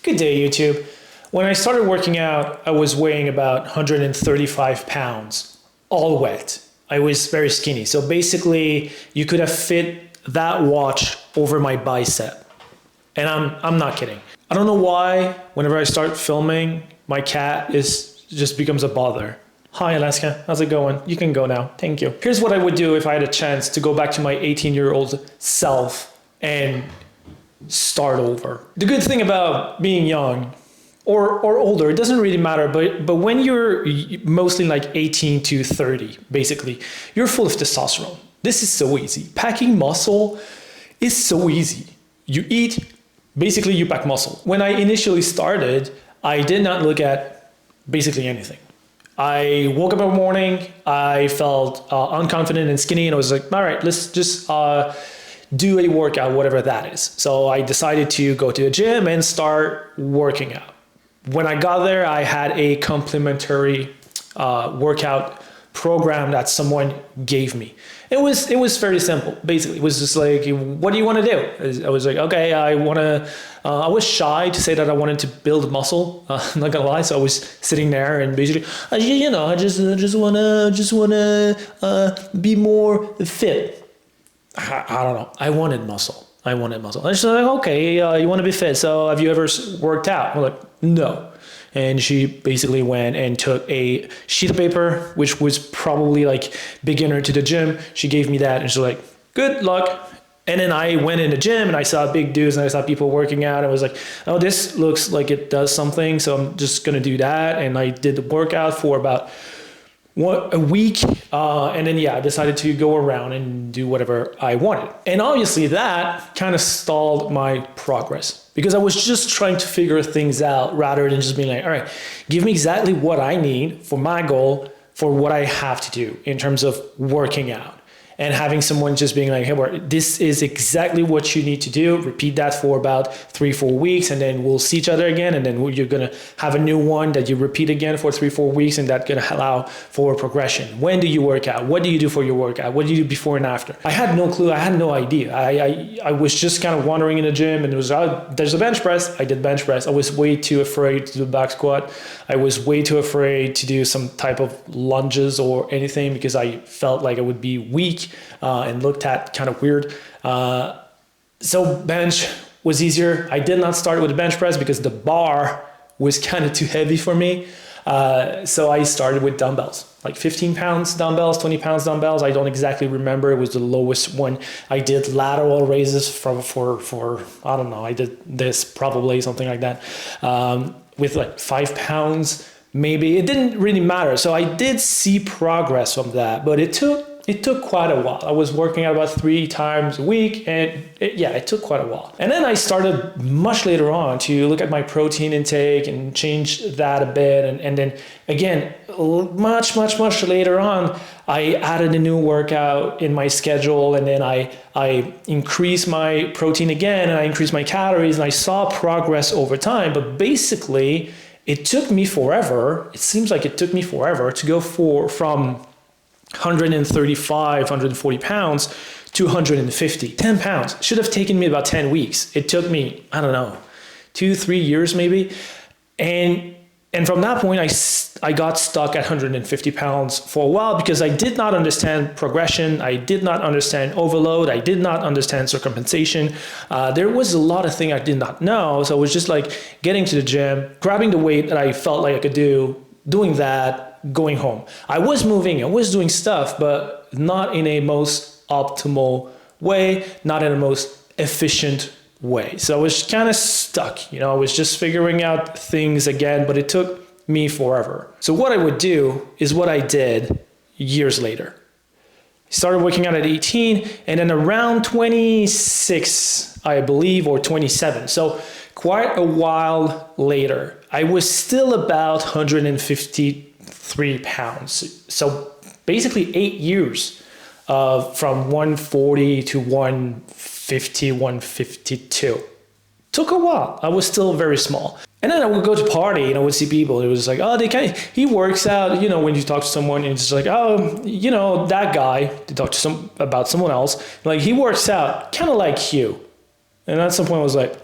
Good day, YouTube. When I started working out, I was weighing about 135 pounds, all wet. I was very skinny. So basically, you could have fit that watch over my bicep. And I'm not kidding. I don't know why, whenever I start filming, my cat just becomes a bother. Hi, Alaska. How's it going? You can go now. Thank you. Here's what I would do if I had a chance to go back to my 18-year-old self and start over. The good thing about being young or older, it doesn't really matter, but when you're mostly like 18 to 30, basically, you're full of testosterone. This is so easy. Packing muscle is so easy. You eat, basically you pack muscle. When I initially started, I did not look at basically anything. I woke up in the morning, I felt unconfident and skinny, and I was like, all right, let's just do a workout, whatever that is. So I decided to go to the gym and start working out. When I got there, I had a complimentary workout program that someone gave me. It was fairly simple. Basically, it was just like, what do you want to do? I was like, okay, I was shy to say that I wanted to build muscle. I'm not gonna lie. So I was sitting there and basically, I just wanna be more fit. I don't know. I wanted muscle. I was like, okay, you want to be fit. So have you ever worked out? I'm like, no. And she basically went and took a sheet of paper, which was probably like beginner to the gym. She gave me that and she's like, good luck. And then I went in the gym and I saw big dudes and I saw people working out. I was like, oh, this looks like it does something. So I'm just going to do that. And I did the workout for about a week. And then, I decided to go around and do whatever I wanted. And obviously that kind of stalled my progress because I was just trying to figure things out rather than just being like, all right, give me exactly what I need for my goal, for what I have to do in terms of working out. And having someone just being like, hey, this is exactly what you need to do. Repeat that for about 3-4 weeks, and then we'll see each other again. And then you're going to have a new one that you repeat again for 3-4 weeks, and that's going to allow for progression. When do you work out? What do you do for your workout? What do you do before and after? I had no clue. I had no idea. I was just kind of wandering in the gym, and it was, there's a bench press. I did bench press. I was way too afraid to do back squat. I was way too afraid to do some type of lunges or anything because I felt like I would be weak. And looked at kind of weird. So bench was easier. I did not start with the bench press because the bar was kind of too heavy for me. So I started with dumbbells, like 15 pounds dumbbells, 20 pounds dumbbells. I don't exactly remember. It was the lowest one. I did lateral raises for I don't know. I did this probably something like that with like 5 pounds. Maybe it didn't really matter. So I did see progress from that, but it took quite a while. I was working out about 3 times a week and it took quite a while. And then I started much later on to look at my protein intake and change that a bit. And then again, much later on, I added a new workout in my schedule, and then I increased my protein again and I increased my calories, and I saw progress over time. But basically, it took me forever. It seems like it took me forever to go from 135, 140 pounds to 150, 10 pounds. Should have taken me about 10 weeks. It took me, I don't know, 2-3 years maybe. And from that point, I got stuck at 150 pounds for a while because I did not understand progression. I did not understand overload. I did not understand circumambulation. There was a lot of things I did not know. So it was just like getting to the gym, grabbing the weight that I felt like I could do, doing that, going home. I was moving, I was doing stuff, but not in a most optimal way, not in a most efficient way. So I was kind of stuck, I was just figuring out things again, but it took me forever. So what I would do is what I did years later. Started working out at 18, and then around 26, I believe, or 27. So quite a while later, I was still about 153 pounds. So basically 8 years from 140 to 150, 152. Took a while. I was still very small. And then I would go to party and I would see people. It was like, oh, he works out, when you talk to someone and it's just like, oh, that guy, to talk to about someone else, like he works out kind of like you. And at some point I was like,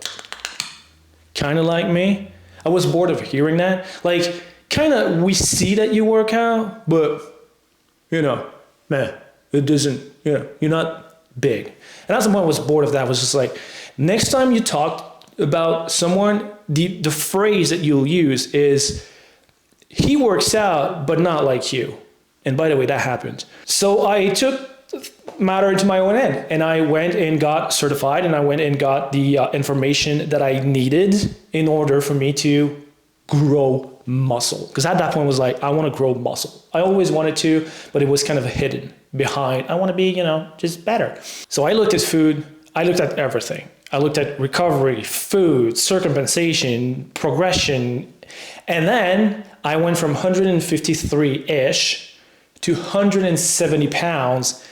kind of like me. I was bored of hearing that. Like, kind of, we see that you work out, but, man, it doesn't, you're not big. And that's the point I was bored of that. I was just like, next time you talk about someone, the phrase that you'll use is, he works out, but not like you. And by the way, that happened. So I took matter into my own hand, and I went and got certified, and I went and got the information that I needed in order for me to grow muscle. Because at that point, I was like, I want to grow muscle. I always wanted to, but it was kind of hidden behind, I want to be, just better. So I looked at food. I looked at everything. I looked at recovery, food, circumvention, progression. And then I went from 153-ish to 170 pounds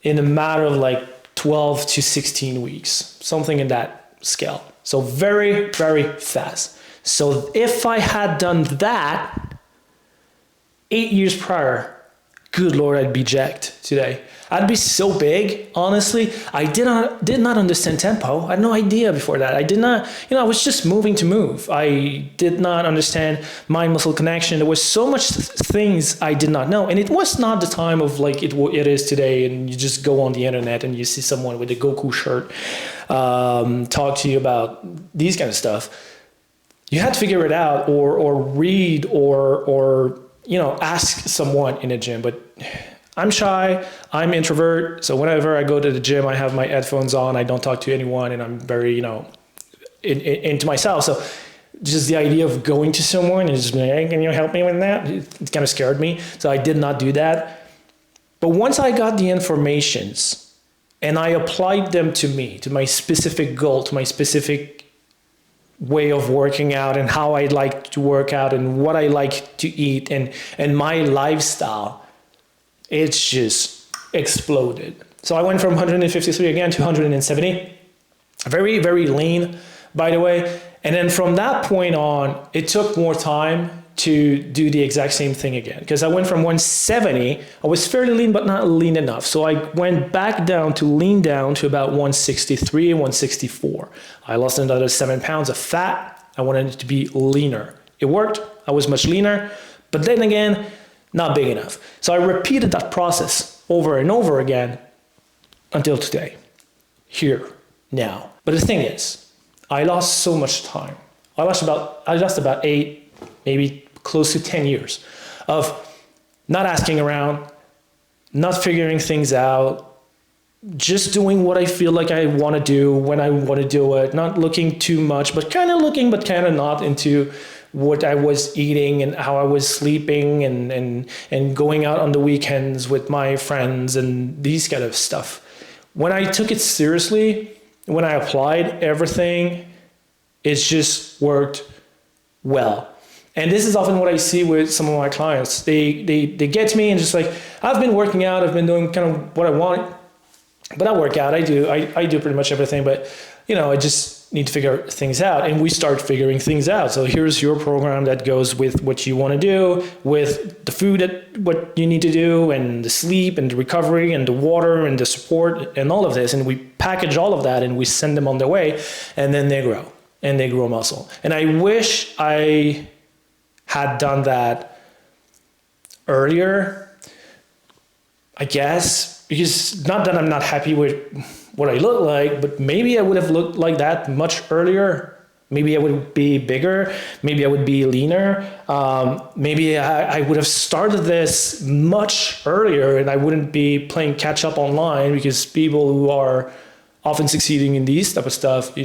in a matter of like 12 to 16 weeks, something in that scale. So very, very fast. So if I had done that 8 years prior, good Lord, I'd be jacked today. I'd be so big, honestly. I did not understand tempo. I had no idea before that. I did not, I was just moving to move. I did not understand mind-muscle connection. There was so much things I did not know. And it was not the time of like it is today, and you just go on the internet and you see someone with a Goku shirt talk to you about these kind of stuff. You had to figure it out or read or ask someone in a gym. But I'm shy, I'm introvert, so whenever I go to the gym, I have my headphones on, I don't talk to anyone, and I'm very, into myself. So just the idea of going to someone and just being like, hey, can you help me with that? It kind of scared me, so I did not do that. But once I got the informations and I applied them to me, to my specific goal, to my specific way of working out and how I like to work out and what I like to eat and my lifestyle, it's just exploded. So I went from 153 again to 170. Very, very lean, by the way. And then from that point on, it took more time to do the exact same thing again. Because I went from 170, I was fairly lean, but not lean enough. So I went back down to lean down to about 163 and 164. I lost another 7 pounds of fat. I wanted it to be leaner. It worked. I was much leaner. But then again, not big enough. So I repeated that process over and over again until today, here, now. But the thing is, I lost so much time. I lost about 8, maybe close to 10 years of not asking around, not figuring things out, just doing what I feel like I want to do when I want to do it, not looking too much, but kind of looking, but kind of not into what I was eating and how I was sleeping and going out on the weekends with my friends and these kind of stuff. When I took it seriously, when I applied everything, it just worked well. And this is often what I see with some of my clients. They get to me and just like, I've been working out, I've been doing kind of what I want, but I work out, I do pretty much everything, but I just need to figure things out, and we start figuring things out. So here's your program that goes with what you want to do, with the food, what you need to do, and the sleep, and the recovery, and the water, and the support, and all of this. And we package all of that, and we send them on their way, and then they grow, and they grow muscle. And I wish I had done that earlier, I guess, because not that I'm not happy with what I look like, but maybe I would have looked like that much earlier. Maybe I would be bigger. Maybe I would be leaner. Maybe I would have started this much earlier, and I wouldn't be playing catch up online, because people who are often succeeding in these type of stuff,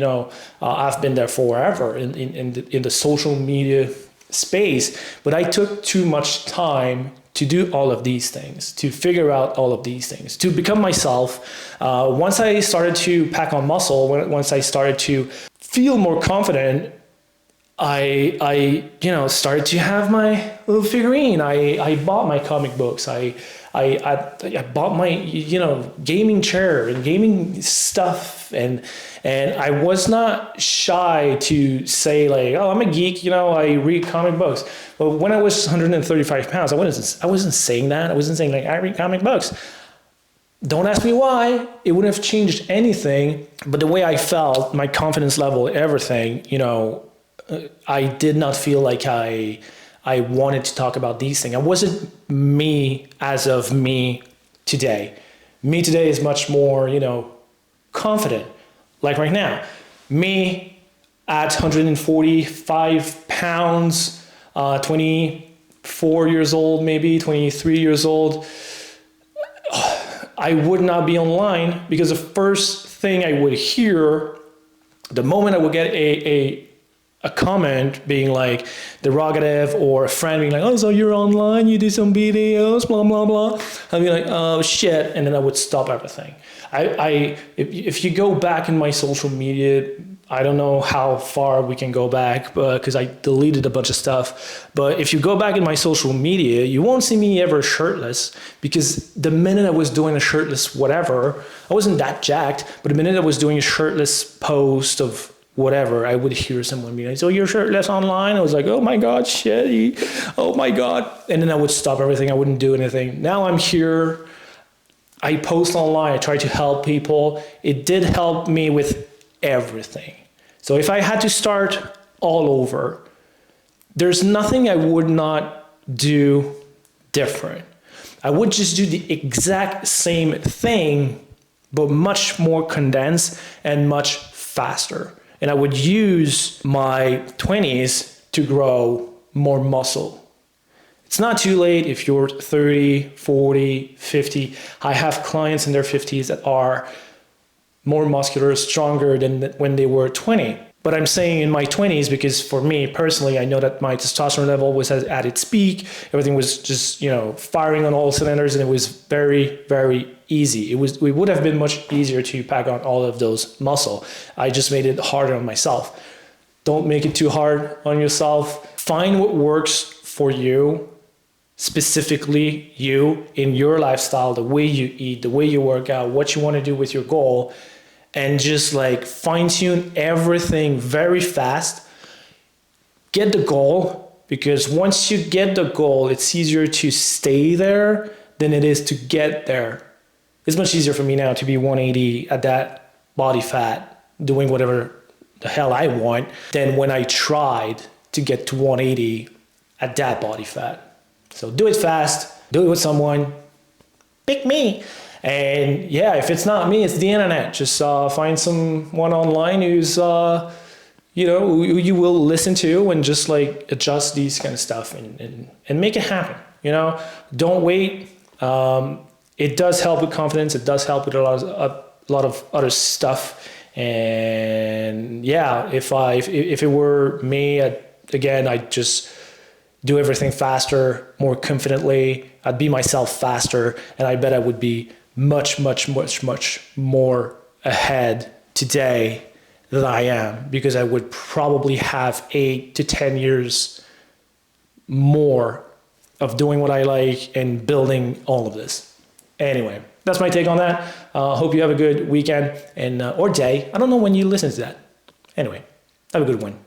I've been there forever in the social media space, but I took too much time to do all of these things, to figure out all of these things, to become myself. Once I started to pack on muscle, once I started to feel more confident, I started to have my little figurine. I bought my comic books. I bought my gaming chair and gaming stuff, and I was not shy to say like, oh, I'm a geek, I read comic books. But when I was 135 pounds, I wasn't saying that. I wasn't saying like I read comic books. Don't ask me why. It wouldn't have changed anything. But the way I felt, my confidence level, everything, I did not feel like I wanted to talk about these things. I wasn't me as of me today. Me today is much more, confident. Like right now, me at 145 pounds, 24 years old, maybe 23 years old. I would not be online because the first thing I would hear, the moment I would get a comment being like derogative, or a friend being like, oh, so you're online, you do some videos, blah, blah, blah. I'd be like, oh shit. And then I would stop everything. If you go back in my social media, I don't know how far we can go back, because I deleted a bunch of stuff. But if you go back in my social media, you won't see me ever shirtless, because the minute I was doing a shirtless whatever, I wasn't that jacked, but the minute I was doing a shirtless post of whatever, I would hear someone be like, so you're shirtless online? I was like, oh my God, shit, oh my God. And then I would stop everything. I wouldn't do anything. Now I'm here. I post online. I try to help people. It did help me with everything. So if I had to start all over, there's nothing I would not do different. I would just do the exact same thing, but much more condensed and much faster. And I would use my 20s to grow more muscle. It's not too late if you're 30, 40, 50. I have clients in their 50s that are more muscular, stronger than when they were 20. But I'm saying in my 20s because for me personally, I know that my testosterone level was at its peak. Everything was just, firing on all cylinders, and it was very, very easy. It would have been much easier to pack on all of those muscle. I just made it harder on myself. Don't make it too hard on yourself. Find what works for you, specifically you, in your lifestyle, the way you eat, the way you work out, what you want to do with your goal, and just fine tune everything very fast. Get the goal, because once you get the goal, it's easier to stay there than it is to get there. It's much easier for me now to be 180 at that body fat, doing whatever the hell I want, than when I tried to get to 180 at that body fat. So do it fast, do it with someone, pick me. And yeah, if it's not me, it's the internet. Just find someone online who's, who you will listen to, and just adjust these kind of stuff and make it happen. Don't wait. It does help with confidence. It does help with a lot of other stuff. And yeah, if it were me, I'd just do everything faster, more confidently. I'd be myself faster, and I bet I would be much, much, much, much more ahead today than I am, because I would probably have 8 to 10 years more of doing what I like and building all of this. Anyway, that's my take on that. Hope you have a good weekend or day. I don't know when you listen to that. Anyway, have a good one.